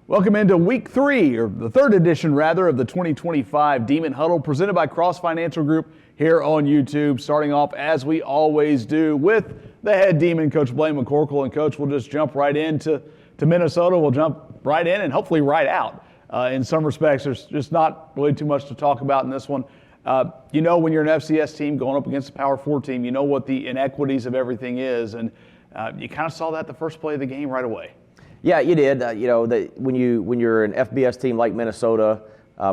Welcome into week 3, or the third edition rather, of the 2025 Demon Huddle, presented by Cross Financial Group here on YouTube. Starting off, as we always do, with the head Demon, Coach Blaine McCorkle. And Coach, we'll just jump right into Minnesota. We'll jump right in and hopefully right out. In some respects, there's just not really too much to talk about in this one. When you're an FCS team going up against a Power 4 team, you know what the inequities of everything is. And you kind of saw that the first play of the game right away. Yeah, you did. When you're an FBS team like Minnesota,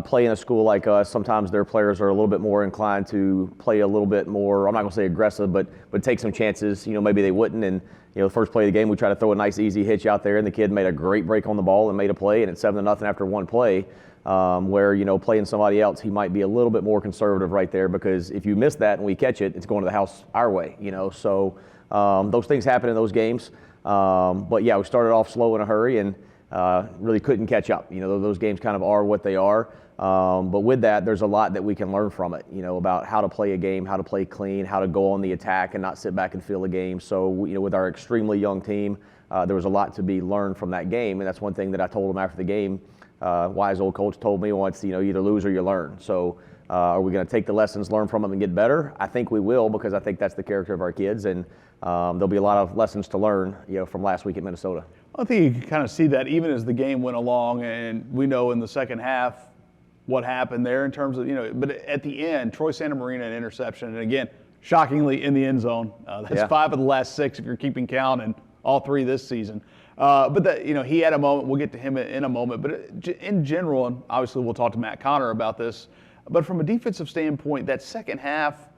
playing a school like us, sometimes their players are a little bit more inclined to play a little bit more. I'm not going to say aggressive, but take some chances. Maybe they wouldn't. And the first play of the game, we tried to throw a nice easy hitch out there, and the kid made a great break on the ball and made a play, and it's 7-0 after one play. Where playing somebody else, he might be a little bit more conservative right there, because if you miss that and we catch it, it's going to the house our way. So those things happen in those games. But yeah, we started off slow in a hurry and really couldn't catch up. Those games kind of are what they are. But with that, there's a lot that we can learn from it, about how to play a game, how to play clean, how to go on the attack and not sit back and feel a game. So, with our extremely young team, there was a lot to be learned from that game. And that's one thing that I told them after the game. Wise old coach told me once, you either lose or you learn. So are we going to take the lessons, learn from them, and get better? I think we will, because I think that's the character of our kids. And there'll be a lot of lessons to learn, from last week at Minnesota. I think you can kind of see that even as the game went along, and we know in the second half what happened there in terms of, but at the end, Troy Santa Marina an interception, and again, shockingly in the end zone. That's 5 of the last 6 if you're keeping count, and all 3 this season. But he had a moment. We'll get to him in a moment. But in general, and obviously we'll talk to Matt Connor about this, but from a defensive standpoint, that second half,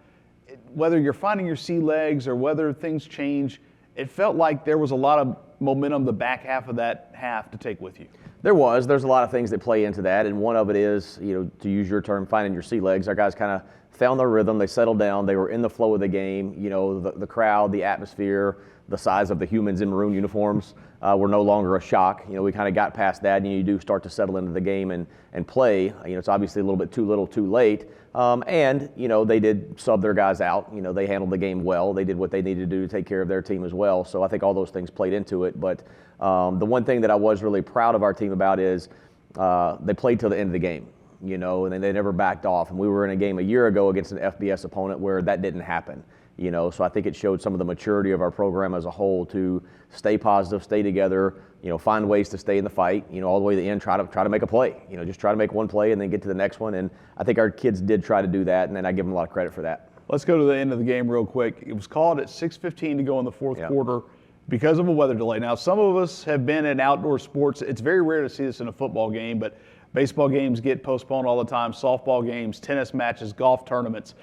whether you're finding your sea legs or whether things change, it felt like there was a lot of momentum the back half of that half to take with you. There's a lot of things that play into that, and one of it is, to use your term, finding your sea legs. Our guys kind of found their rhythm, they settled down, they were in the flow of the game. The crowd, the atmosphere, the size of the humans in maroon uniforms were no longer a shock. We kind of got past that, and you do start to settle into the game and play. It's obviously a little bit too little, too late. And they did sub their guys out. They handled the game well. They did what they needed to do to take care of their team as well. So I think all those things played into it. But the one thing that I was really proud of our team about is they played till the end of the game. And then they never backed off. And we were in a game a year ago against an FBS opponent where that didn't happen. So I think it showed some of the maturity of our program as a whole to stay positive, stay together, find ways to stay in the fight, all the way to the end, try to make a play, just try to make one play and then get to the next one. And I think our kids did try to do that, and then I give them a lot of credit for that. Let's go to the end of the game real quick. It was called at 6:15 to go in the fourth quarter because of a weather delay. Now, some of us have been in outdoor sports. It's very rare to see this in a football game, but baseball games get postponed all the time, softball games, tennis matches, golf tournaments.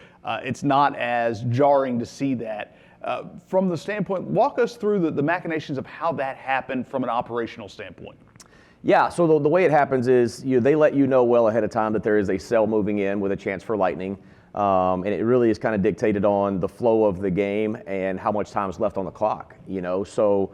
It's not as jarring to see that. From the standpoint, walk us through the machinations of how that happened from an operational standpoint. Yeah, so the way it happens is they let you know well ahead of time that there is a cell moving in with a chance for lightning. And it really is kind of dictated on the flow of the game and how much time is left on the clock. So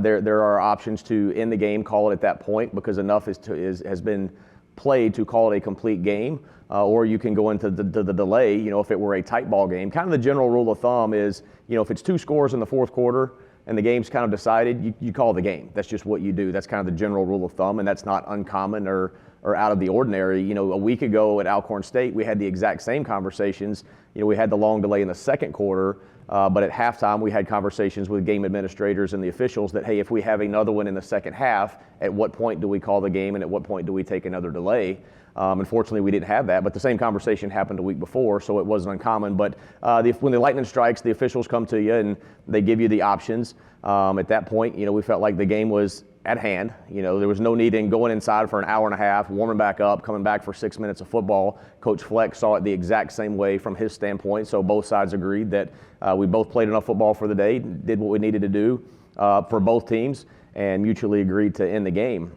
there are options to end the game, call it at that point, because enough has been played to call it a complete game, or you can go into the delay, if it were a tight ball game. Kind of the general rule of thumb is, if it's 2 scores in the fourth quarter and the game's kind of decided, you call the game. That's just what you do. That's kind of the general rule of thumb, and that's not uncommon or out of the ordinary. A week ago at Alcorn State, we had the exact same conversations. We had the long delay in the second quarter, but at halftime we had conversations with game administrators and the officials that, hey, if we have another one in the second half, at what point do we call the game and at what point do we take another delay? Unfortunately, we didn't have that, but the same conversation happened a week before, so it wasn't uncommon. But when the lightning strikes, the officials come to you and they give you the options. At that point, we felt like the game was at hand. There was no need in going inside for an hour and a half, warming back up, coming back for 6 minutes of football. Coach Fleck saw it the exact same way from his standpoint, so both sides agreed that we both played enough football for the day, did what we needed to do for both teams, and mutually agreed to end the game.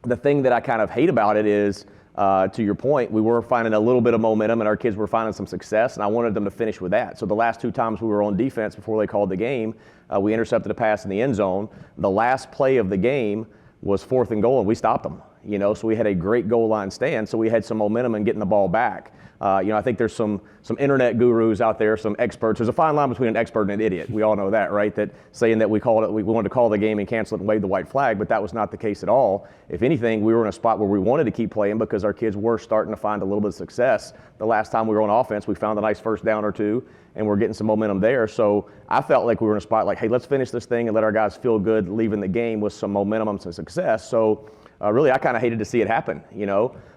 The thing that I kind of hate about it is, to your point, we were finding a little bit of momentum and our kids were finding some success, and I wanted them to finish with that. So the last 2 times we were on defense before they called the game, we intercepted a pass in the end zone. The last play of the game was 4th and goal, and we stopped them. So we had a great goal line stand, so we had some momentum in getting the ball back. I think there's some internet gurus out there, some experts. There's a fine line between an expert and an idiot. We all know that, right? That saying that we wanted to call the game and cancel it and wave the white flag, but that was not the case at all. If anything, we were in a spot where we wanted to keep playing because our kids were starting to find a little bit of success. The last time we were on offense, we found a nice first down or two, and we're getting some momentum there. So I felt like we were in a spot like, hey, let's finish this thing and let our guys feel good leaving the game with some momentum and some success. So really, I kind of hated to see it happen,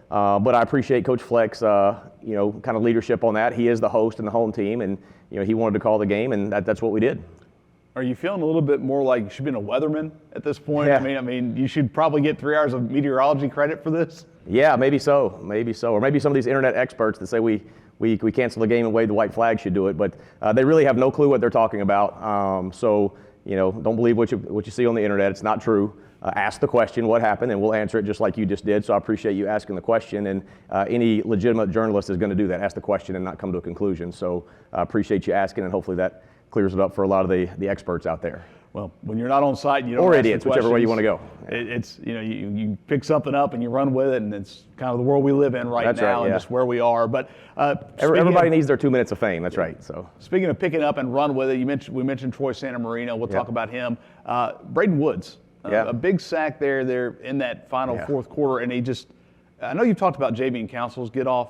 But I appreciate Coach Fleck's, kind of leadership on that. He is the host and the home team, and he wanted to call the game, and that's what we did. Are you feeling a little bit more like you should be a weatherman at this point? Yeah. I mean, you should probably get 3 hours of meteorology credit for this. Yeah, maybe so, or maybe some of these internet experts that say we cancel the game and wave the white flag should do it, but they really have no clue what they're talking about. So don't believe what you see on the internet. It's not true. Ask the question, what happened, and we'll answer it just like you just did. So I appreciate you asking the question, and any legitimate journalist is going to do that, ask the question and not come to a conclusion. So I appreciate you asking, and hopefully that clears it up for a lot of the experts out there. Well, when you're not on site, you don't or ask idiots, the whichever way you questions. want to go. It's you pick something up and you run with it, and it's kind of the world we live in right That's now, right, yeah. and just where we are. But Everybody needs their 2 minutes of fame. That's right. So speaking of picking up and run with it, we mentioned Troy Santa Marina. We'll talk about him. Braden Woods, a big sack there in that final fourth quarter, and I know you've talked about Javian Council's get off.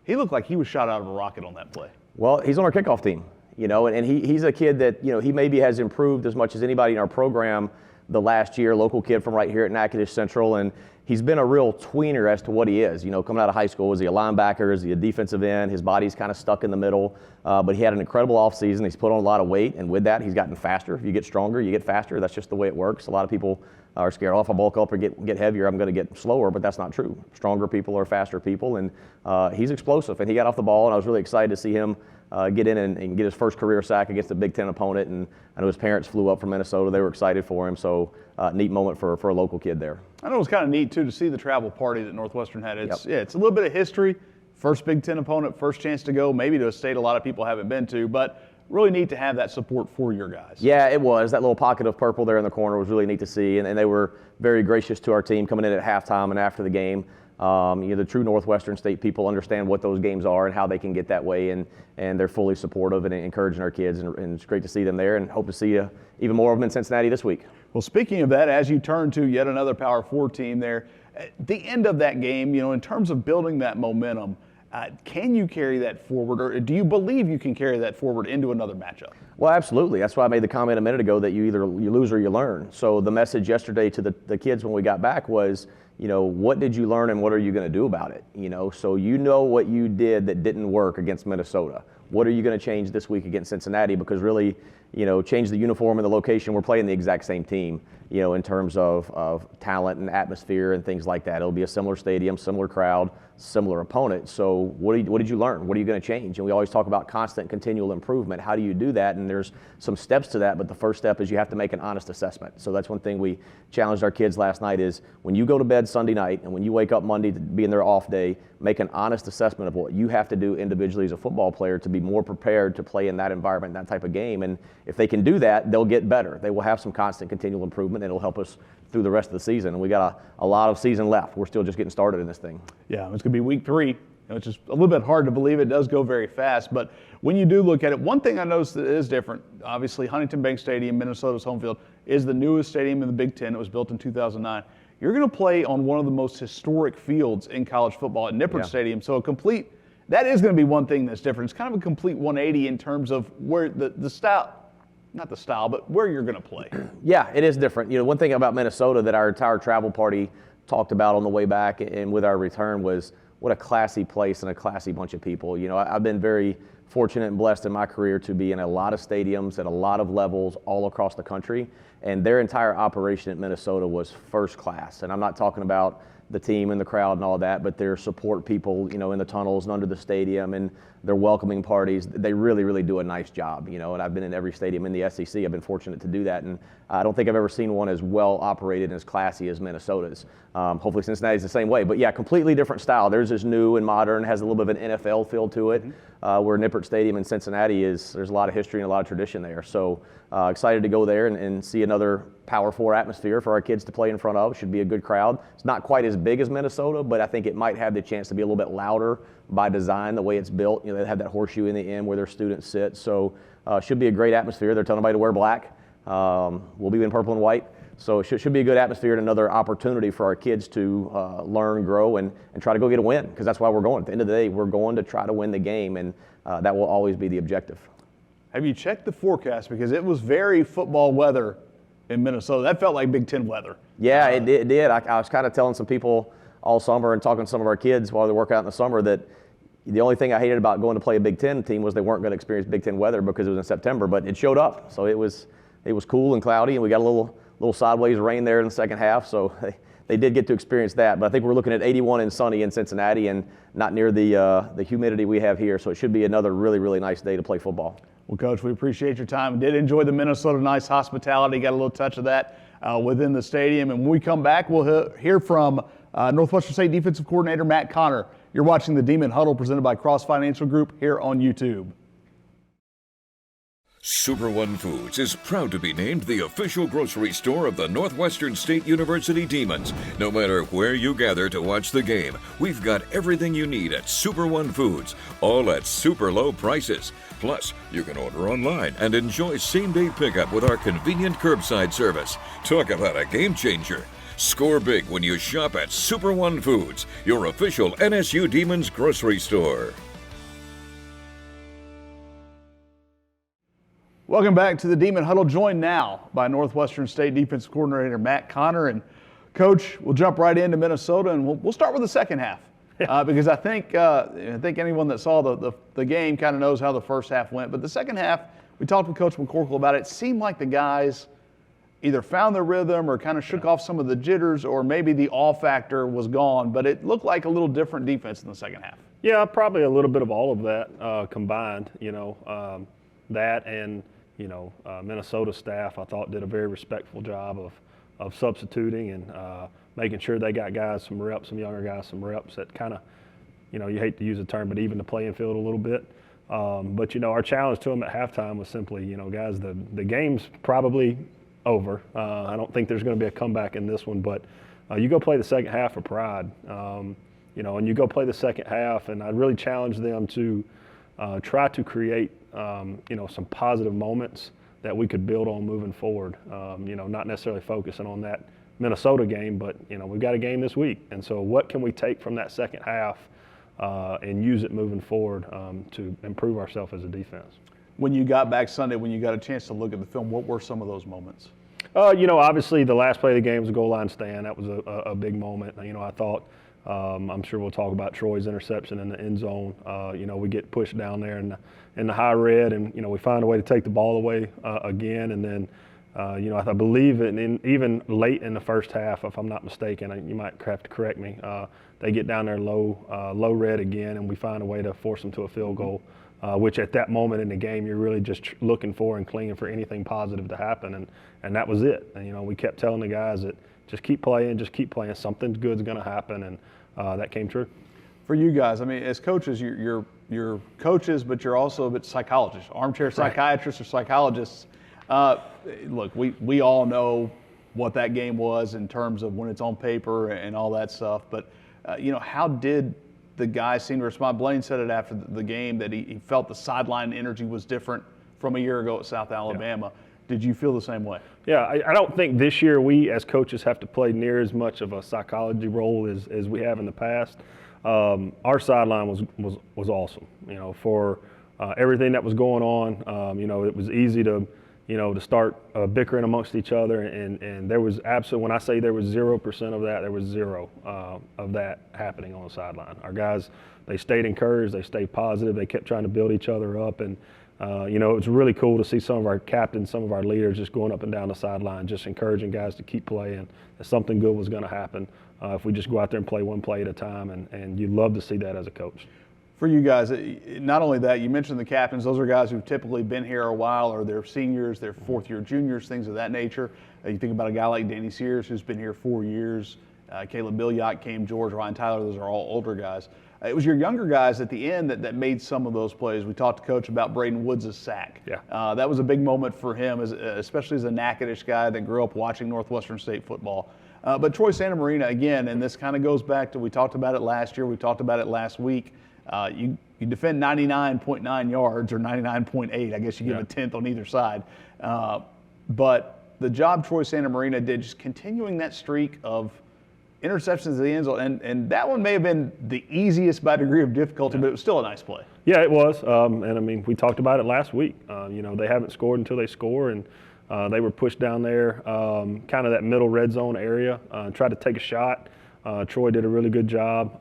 He looked like he was shot out of a rocket on that play. Well, he's on our kickoff team, and he's a kid that, he maybe has improved as much as anybody in our program the last year, local kid from right here at Natchitoches Central, and he's been a real tweener as to what he is. Coming out of high school, is he a linebacker? Is he a defensive end? His body's kind of stuck in the middle, but he had an incredible offseason. He's put on a lot of weight, and with that, he's gotten faster. If you get stronger, you get faster. That's just the way it works. A lot of people are scared, if I bulk up or get heavier, I'm going to get slower, but that's not true. Stronger people are faster people, and he's explosive, and he got off the ball, and I was really excited to see him get in and get his first career sack against a Big Ten opponent, and I know his parents flew up from Minnesota. They were excited for him, so neat moment for a local kid there. I know it was kind of neat, too, to see the travel party that Northwestern had. It's a little bit of history. First Big Ten opponent, first chance to go, maybe to a state a lot of people haven't been to, but really neat to have that support for your guys. Yeah, it was. That little pocket of purple there in the corner was really neat to see, and they were very gracious to our team coming in at halftime and after the game. The true Northwestern State people understand what those games are and how they can get that way, and they're fully supportive and encouraging our kids, and it's great to see them there, and hope to see even more of them in Cincinnati this week. Well, speaking of that, as you turn to yet another Power 4 team there, at the end of that game, in terms of building that momentum, can you carry that forward, or do you believe you can carry that forward into another matchup? Well, absolutely. That's why I made the comment a minute ago that you lose or you learn. So the message yesterday to the kids when we got back was, what did you learn and what are you going to do about it? So what you did that didn't work against Minnesota. What are you going to change this week against Cincinnati? Because really, change the uniform and the location. We're playing the exact same team, in terms of talent and atmosphere and things like that. It'll be a similar stadium, similar crowd, similar opponent. So what did you learn? What are you going to change? And we always talk about constant, continual improvement. How do you do that? And there's some steps to that, but the first step is you have to make an honest assessment. So that's one thing we challenged our kids last night is when you go to bed Sunday night and when you wake up Monday to be in their off day, make an honest assessment of what you have to do individually as a football player to be more prepared to play in that environment, that type of game. And if they can do that, they'll get better. They will have some constant, continual improvement, and it'll help us through the rest of the season. And we got a lot of season left. We're still just getting started in this thing. Yeah, it's going to be week 3. It's just a little bit hard to believe. It does go very fast. But when you do look at it, one thing I noticed that is different, obviously Huntington Bank Stadium, Minnesota's home field, is the newest stadium in the Big Ten. It was built in 2009. You're going to play on one of the most historic fields in college football at Nippert Stadium. So that is going to be one thing that's different. It's kind of a complete 180 in terms of where the style, not the style, but where you're going to play. Yeah, it is different. One thing about Minnesota that our entire travel party talked about on the way back and with our return was what a classy place and a classy bunch of people. I've been very fortunate and blessed in my career to be in a lot of stadiums at a lot of levels all across the country, and their entire operation at Minnesota was first class. And I'm not talking about the team and the crowd and all that, but their support people, in the tunnels and under the stadium and their welcoming parties, they really, really do a nice job, and I've been in every stadium in the SEC. I've been fortunate to do that, and I don't think I've ever seen one as well operated and as classy as Minnesota's. Hopefully Cincinnati's the same way, but yeah, completely different style. Theirs is new and modern, has a little bit of an NFL feel to it, where Nippert Stadium in Cincinnati there's a lot of history and a lot of tradition there. So excited to go there and see another Power 4 atmosphere for our kids to play in front of. Should be a good crowd. It's not quite as big as Minnesota, but I think it might have the chance to be a little bit louder by design, the way it's built. You know, they have that horseshoe in the end where their students sit. So should be a great atmosphere. They're telling everybody to wear black. We'll be in purple and white. So it should be a good atmosphere and another opportunity for our kids to learn, grow, and try to go get a win, because that's why we're going. At the end of the day, we're going to try to win the game, and that will always be the objective. Have you checked the forecast? Because it was very football weather in Minnesota. That felt like Big Ten weather. Yeah, it did. I was kind of telling some people all summer and talking to some of our kids while they work out in the summer that the only thing I hated about going to play a Big Ten team was they weren't going to experience Big Ten weather because it was in September, but it showed up. So it was cool and cloudy, and we got a little sideways rain there in the second half, so they did get to experience that. But I think we're looking at 81 and sunny in Cincinnati and not near the humidity we have here, so it should be another really, really nice day to play football. Well, Coach, we appreciate your time. Did enjoy the Minnesota nice hospitality. Got a little touch of that within the stadium. And when we come back, we'll hear from Northwestern State Defensive Coordinator Matt Connor. You're watching the Demon Huddle presented by Cross Financial Group here on YouTube. Super One Foods is proud to be named the official grocery store of the Northwestern State University Demons. No matter where you gather to watch the game, we've got everything you need at Super One Foods, all at super low prices. Plus, you can order online and enjoy same-day pickup with our convenient curbside service. Talk about a game changer. Score big when you shop at Super One Foods, your official NSU Demons grocery store. Welcome back to the Demon Huddle, joined now by Northwestern State Defensive Coordinator Matt Connor. And Coach, we'll jump right into Minnesota, and we'll start with the second half because I think anyone that saw the game kind of knows how the first half went. But the second half, we talked with Coach McCorkle about it. It seemed like the guys either found their rhythm or kind of shook off some of the jitters, or maybe the awe factor was gone. But it looked like a little different defense in the second half. Yeah, probably a little bit of all of that combined. That and Minnesota staff, I thought, did a very respectful job of substituting and making sure they got guys some reps, some younger guys some reps that kind of, you hate to use the term, but even the playing field a little bit. But our challenge to them at halftime was simply, guys, the game's probably over. I don't think there's going to be a comeback in this one, but you go play the second half for pride, and you go play the second half, and I really challenge them to try to create some positive moments that we could build on moving forward. Not necessarily focusing on that Minnesota game, but we've got a game this week, and so what can we take from that second half and use it moving forward to improve ourselves as a defense. When you got back Sunday, when you got a chance to look at the film, what were some of those moments? Obviously the last play of the game was a goal line stand. That was a big moment. I thought, I'm sure we'll talk about Troy's interception in the end zone. We get pushed down there in the high red, and we find a way to take the ball away again. And then, I believe even late in the first half, if I'm not mistaken, you might have to correct me. They get down there low red again, and we find a way to force them to a field goal. Which at that moment in the game, you're really just looking for and clinging for anything positive to happen, and that was it. And we kept telling the guys that just keep playing, something good's going to happen, and that came true. For you guys, I mean, as coaches, you're coaches, but you're also a bit psychologists, armchair psychiatrists or psychologists. Look, we all know what that game was in terms of when it's on paper and all that stuff, but how did the guys seem to respond? Blaine said it after the game that he felt the sideline energy was different from a year ago at South Alabama. Yeah. Did you feel the same way? Yeah, I don't think this year we as coaches have to play near as much of a psychology role as we have in the past. Our sideline was awesome. For everything that was going on, it was easy to start bickering amongst each other, and there was absolutely, when I say there was 0% of that, there was zero of that happening on the sideline. Our guys, they stayed encouraged, they stayed positive, they kept trying to build each other up, and it was really cool to see some of our captains, some of our leaders just going up and down the sideline, just encouraging guys to keep playing, that something good was going to happen if we just go out there and play one play at a time, and you love to see that as a coach. For you guys, not only that, you mentioned the captains. Those are guys who've typically been here a while, or they're seniors, they're fourth-year juniors, things of that nature. You think about a guy like Danny Sears, who's been here 4 years. Caleb Billiot, Cam George, Ryan Tyler, those are all older guys. It was your younger guys at the end that made some of those plays. We talked to Coach about Braden Woods' sack. Yeah. That was a big moment for him, especially as a Natchitoches guy that grew up watching Northwestern State football. But Troy Santa Marina, again, and this kind of goes back to, we talked about it last year, we talked about it last week. You defend 99.9 yards or 99.8. I guess you give a tenth on either side. But the job Troy Santa Marina did, just continuing that streak of interceptions at the end zone, and that one may have been the easiest by degree of difficulty, but it was still a nice play. Yeah, it was. And I mean, we talked about it last week. They haven't scored until they score, and they were pushed down there, kind of that middle red zone area, tried to take a shot. Troy did a really good job.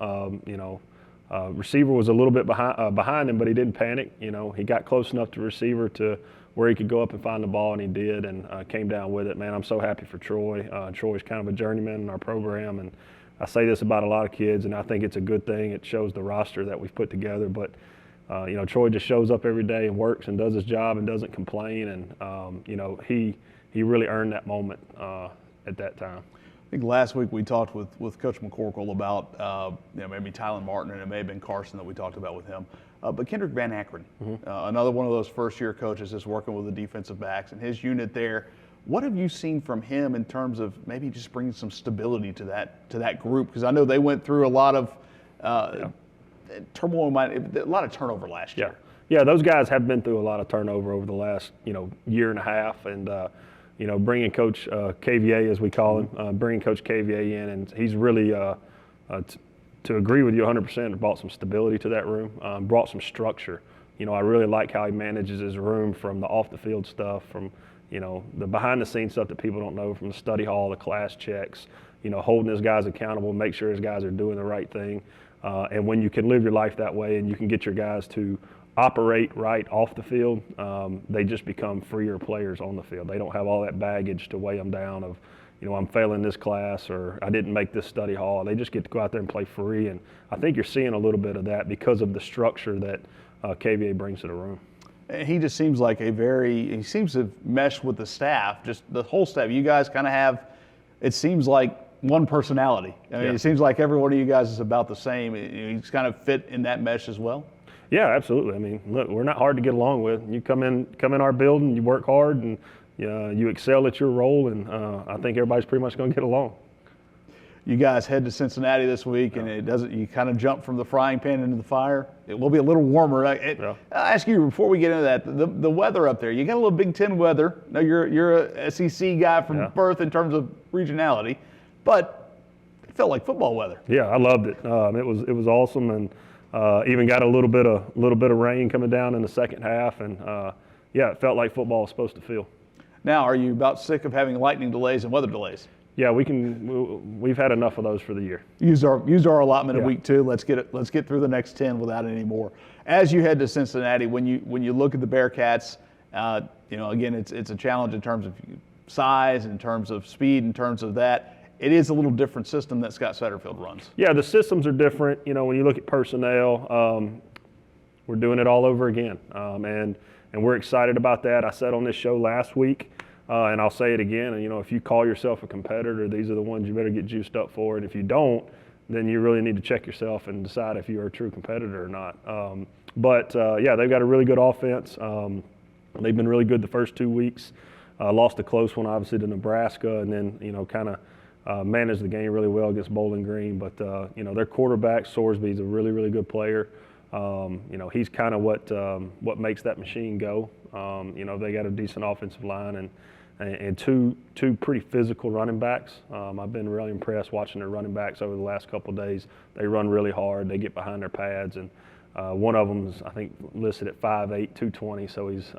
Receiver was a little bit behind him, but he didn't panic. He got close enough to receiver to where he could go up and find the ball, and he did, and came down with it. Man, I'm so happy for Troy. Troy's kind of a journeyman in our program, and I say this about a lot of kids, and I think it's a good thing. It shows the roster that we've put together. But Troy just shows up every day and works and does his job and doesn't complain, and he really earned that moment at that time. I think last week we talked with Coach McCorkle about maybe Tylen Martin, and it may have been Carson that we talked about with him. But Kendrick Van Akron, another one of those first-year coaches that's working with the defensive backs and his unit there. What have you seen from him in terms of maybe just bringing some stability to that group? Because I know they went through a lot of turmoil, a lot of turnover last year. Yeah, those guys have been through a lot of turnover over the last year and a half, and bringing Coach KVA, as we call him, bringing Coach KVA in, and he's really to agree with you 100%, brought some stability to that room, brought some structure. I really like how he manages his room, from the off-the-field stuff, from the behind-the-scenes stuff that people don't know, from the study hall, the class checks, holding his guys accountable, make sure his guys are doing the right thing. And when you can live your life that way and you can get your guys to operate right off the field, they just become freer players on the field. They don't have all that baggage to weigh them down of, I'm failing this class, or I didn't make this study hall. They just get to go out there and play free, and I think you're seeing a little bit of that because of the structure that KVA brings to the room. He just seems like he seems to mesh with the staff, just the whole staff. You guys kind of have, it seems like, one personality. I mean, It seems like every one of you guys is about the same. He's kind of fit in that mesh as well. Yeah, absolutely. I mean, look, we're not hard to get along with. You come in our building, you work hard, and you excel at your role, and I think everybody's pretty much going to get along. You guys head to Cincinnati this week, and you kind of jump from the frying pan into the fire. It will be a little warmer. I'll ask you, before we get into that, the weather up there. You got a little Big Ten weather. Now you're a SEC guy from birth in terms of regionality, but it felt like football weather. Yeah, I loved it. It was awesome, and even got a little bit of rain coming down in the second half, and it felt like football was supposed to feel. Now, are you about sick of having lightning delays and weather delays? Yeah, we've had enough of those for the year. Used our allotment of week 2. Let's get through the next 10 without any more. As you head to Cincinnati, when you look at the Bearcats, again, it's a challenge in terms of size, in terms of speed, in terms of that. It is a little different system that Scott Satterfield runs. Yeah, the systems are different. When you look at personnel, we're doing it all over again, and we're excited about that. I said on this show last week, and I'll say it again. And if you call yourself a competitor, these are the ones you better get juiced up for. And if you don't, then you really need to check yourself and decide if you're a true competitor or not. They've got a really good offense. They've been really good the first 2 weeks. Lost a close one, obviously, to Nebraska, and then kind of managed the game really well against Bowling Green. But their quarterback Sorsby's a really, really good player. He's kind of what makes that machine go. They got a decent offensive line and two pretty physical running backs. I've been really impressed watching their running backs over the last couple of days. They run really hard. They get behind their pads, and one of them is, I think, listed at 5'8", 220. So he's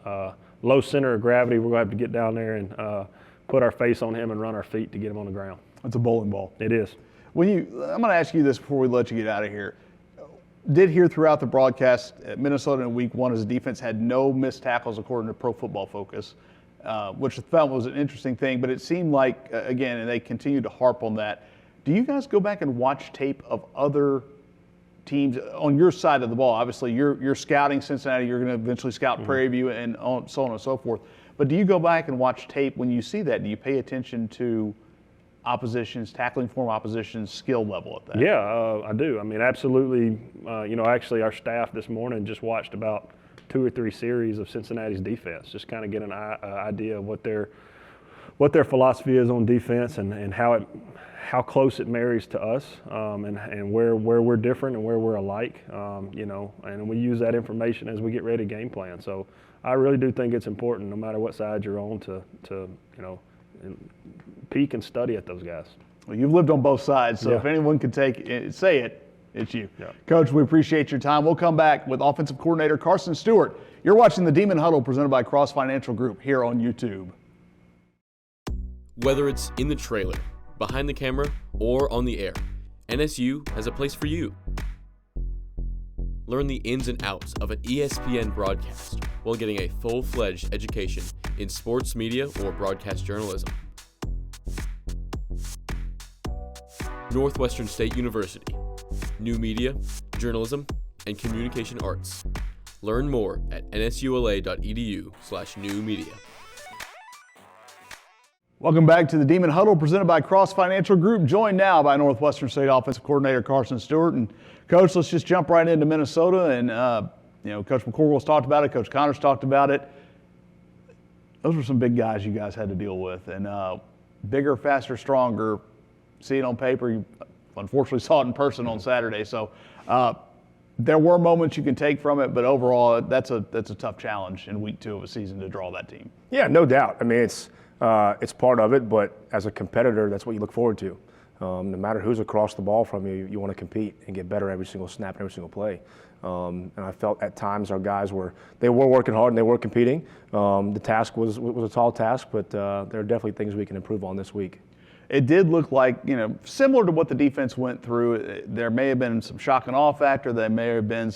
low center of gravity. We're going to have to get down there and put our face on him and run our feet to get him on the ground. It's a bowling ball. It is. I'm going to ask you this before we let you get out of here. Did hear throughout the broadcast at Minnesota in week 1 as a defense had no missed tackles according to Pro Football Focus, which I felt was an interesting thing. But it seemed like, again, and they continue to harp on that. Do you guys go back and watch tape of other teams on your side of the ball? Obviously, you're scouting Cincinnati. You're going to eventually scout Prairie View and so on and so forth. But do you go back and watch tape when you see that? Do you pay attention to oppositions, tackling form oppositions, skill level at that? Yeah, I do. I mean, absolutely. Actually, our staff this morning just watched about 2 or 3 series of Cincinnati's defense, just kind of get an idea of what their philosophy is on defense and how close it marries to us, and where we're different and where we're alike. And we use that information as we get ready to game plan. So I really do think it's important, no matter what side you're on, to peek and study at those guys. Well, you've lived on both sides, so Yeah. if anyone could say it, it's you. Yeah. Coach, we appreciate your time. We'll come back with offensive coordinator Carson Stewart. You're watching the Demon Huddle presented by Cross Financial Group here on YouTube. Whether it's in the trailer, behind the camera, or on the air, NSU has a place for you. Learn the ins and outs of an ESPN broadcast while getting a full-fledged education in sports media or broadcast journalism. Northwestern State University. New media, journalism, and communication arts. Learn more at nsula.edu/new media. Welcome back to the Demon Huddle presented by Cross Financial Group, joined now by Northwestern State offensive coordinator Carson Stewart. And Coach, let's just jump right into Minnesota. And Coach McCorville's talked about it, Coach Connors talked about it. Those were some big guys you guys had to deal with, and bigger, faster, stronger. See it on paper. You unfortunately saw it in person on Saturday. So there were moments you can take from it, but overall, that's a tough challenge in week 2 of a season to draw that team. Yeah, no doubt. I mean, it's part of it, but as a competitor, that's what you look forward to. No matter who's across the ball from you, you want to compete and get better every single snap and every single play. And I felt at times our guys were working hard and they were competing. The task was a tall task, but there are definitely things we can improve on this week. It did look like, similar to what the defense went through. There may have been some shock and awe factor. There may have been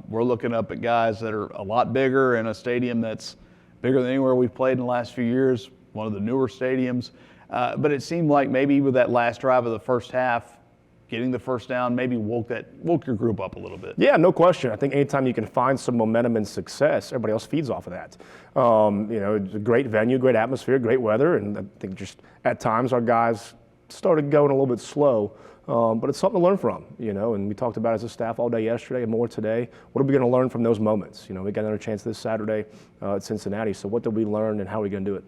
we're looking up at guys that are a lot bigger in a stadium that's bigger than anywhere we've played in the last few years, one of the newer stadiums. But it seemed like maybe with that last drive of the first half, getting the first down maybe woke your group up a little bit. Yeah, no question. I think anytime you can find some momentum and success, everybody else feeds off of that. It's a great venue, great atmosphere, great weather, and I think just at times our guys started going a little bit slow. But it's something to learn from, and we talked about it as a staff all day yesterday and more today. What are we going to learn from those moments? We got another chance this Saturday at Cincinnati. So what did we learn and how are we going to do it?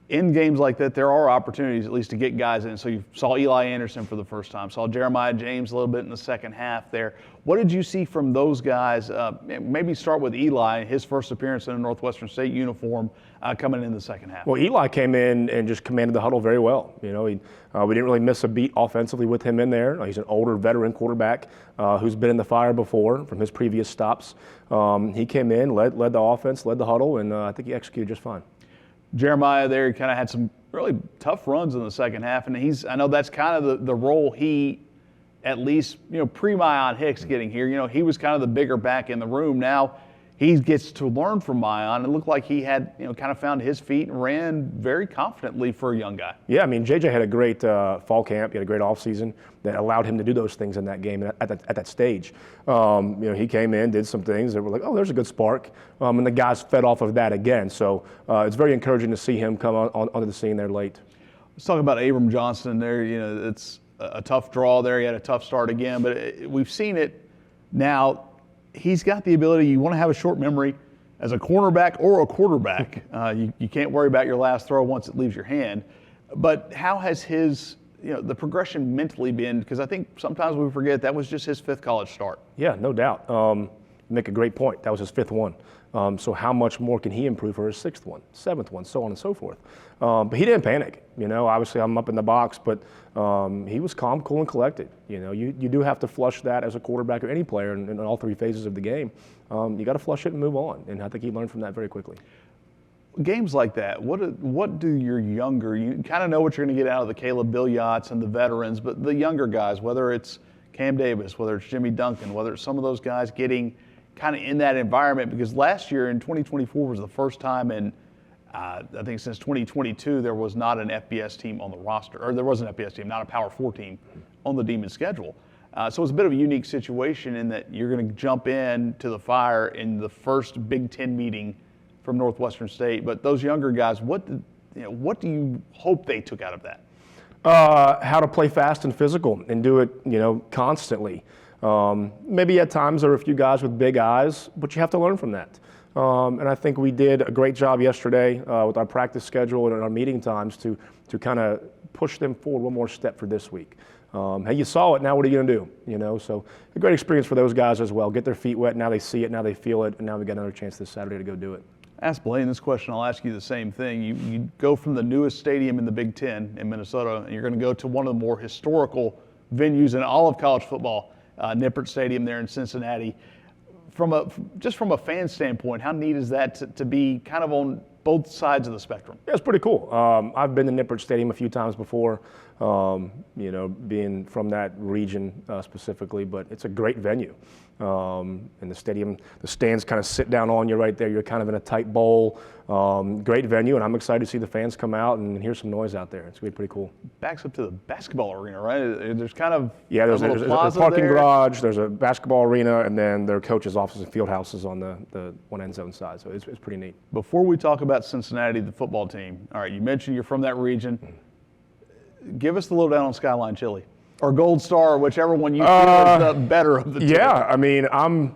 In games like that, there are opportunities at least to get guys in. So you saw Eli Anderson for the first time, saw Jeremiah James a little bit in the second half there. What did you see from those guys? Maybe start with Eli, his first appearance in a Northwestern State uniform coming in the second half. Well, Eli came in and just commanded the huddle very well. We didn't really miss a beat offensively with him in there. He's an older veteran quarterback who's been in the fire before from his previous stops. He came in, led the offense, led the huddle, and I think he executed just fine. Jeremiah there kind of had some really tough runs in the second half, and I know that's kind of the role he, at least, pre-Myon Hicks getting here, he was kind of the bigger back in the room. Now he gets to learn from Myon. It looked like he had, kind of found his feet and ran very confidently for a young guy. Yeah, I mean, JJ had a great fall camp. He had a great offseason that allowed him to do those things in that game at that stage. He came in, did some things that were like, oh, there's a good spark. And the guys fed off of that again. So it's very encouraging to see him come onto the scene there late. Let's talk about Abram Johnston there. It's a tough draw there. He had a tough start again, but we've seen it now. He's got the ability. You want to have a short memory as a cornerback or a quarterback. You can't worry about your last throw once it leaves your hand. But how has his, the progression mentally been? Because I think sometimes we forget that was just his 5th college start. Yeah, no doubt. You make a great point. That was his 5th one. So how much more can he improve for his 6th one, 7th one, so on and so forth. But he didn't panic. Obviously I'm up in the box, but he was calm, cool, and collected. You do have to flush that as a quarterback or any player in all 3 phases of the game. You got to flush it and move on. And I think he learned from that very quickly. Games like that, what do your younger, you kind of know what you're going to get out of the Caleb Billiards and the veterans, but the younger guys, whether it's Cam Davis, whether it's Jimmy Duncan, whether it's some of those guys getting kind of in that environment, because last year in 2024 was the first time in, I think since 2022, there was not an FBS team on the roster, or there was an FBS team, not a Power 4 team on the Demon schedule. So it's a bit of a unique situation in that you're going to jump in to the fire in the first Big Ten meeting from Northwestern State. But those younger guys, what do you hope they took out of that? How to play fast and physical and do it, constantly. Maybe at times there are a few guys with big eyes, but you have to learn from that. And I think we did a great job yesterday with our practice schedule and our meeting times to kind of push them forward one more step for this week. Hey, you saw it, now what are you going to do? So a great experience for those guys as well. Get their feet wet, now they see it, now they feel it, and now we got another chance this Saturday to go do it. Ask Blaine this question. I'll ask you the same thing. You go from the newest stadium in the Big Ten in Minnesota, and you're going to go to one of the more historical venues in all of college football, Nippert Stadium there in Cincinnati. From a fan standpoint, how neat is that to be kind of on both sides of the spectrum? Yeah, it's pretty cool. I've been to Nippert Stadium a few times before, being from that region specifically, but it's a great venue. And the stadium, the stands kind of sit down on you right there. You're kind of in a tight bowl. Great venue, and I'm excited to see the fans come out and hear some noise out there. It's going to be pretty cool. Backs up to the basketball arena, right? There's kind of there's a a parking garage, there's a basketball arena, and then their coaches' offices and field houses on the one end zone side. So it's pretty neat. Before we talk about Cincinnati, the football team, all right, you mentioned you're from that region. Give us the lowdown on Skyline Chili or Gold Star, whichever one you feel is the better of the two. Yeah, I mean, I'm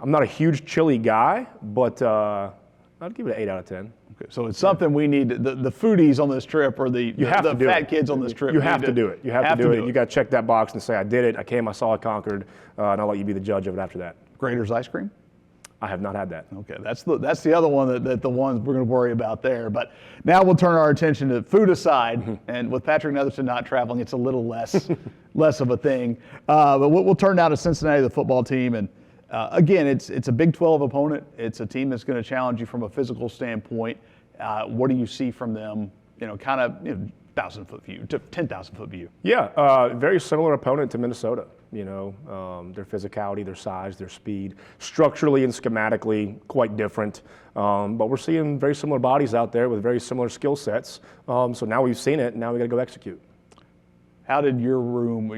not a huge chili guy, but I'd give it an 8 out of 10. Okay, so it's something we need. The foodies on this trip or the fat kids on this trip. You have to do it. You have to do it. You got to check that box and say, I did it. I came, I saw, I conquered, and I'll let you be the judge of it after that. Grater's ice cream? I have not had that. Okay, that's the other one that the ones we're going to worry about there. But now we'll turn our attention to food aside, and with Patrick Netherton not traveling, it's a little less of a thing. But we'll turn now to Cincinnati, the football team, and again, it's a Big 12 opponent. It's a team that's going to challenge you from a physical standpoint. What do you see from them? 1,000-foot view to 10,000-foot view. Yeah, very similar opponent to Minnesota. Their physicality, their size, their speed, structurally and schematically quite different. But we're seeing very similar bodies out there with very similar skill sets. So now we've seen it, now we got to go execute. How did your room,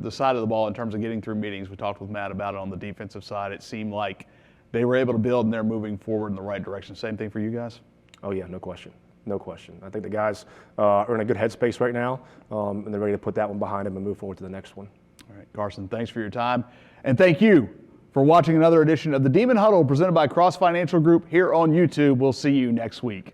the side of the ball in terms of getting through meetings? We talked with Matt about it on the defensive side. It seemed like they were able to build and they're moving forward in the right direction. Same thing for you guys? Oh yeah, no question. No question. I think the guys are in a good headspace right now, and they're ready to put that one behind them and move forward to the next one. All right, Carson, thanks for your time. And thank you for watching another edition of the Demon Huddle presented by Cross Financial Group here on YouTube. We'll see you next week.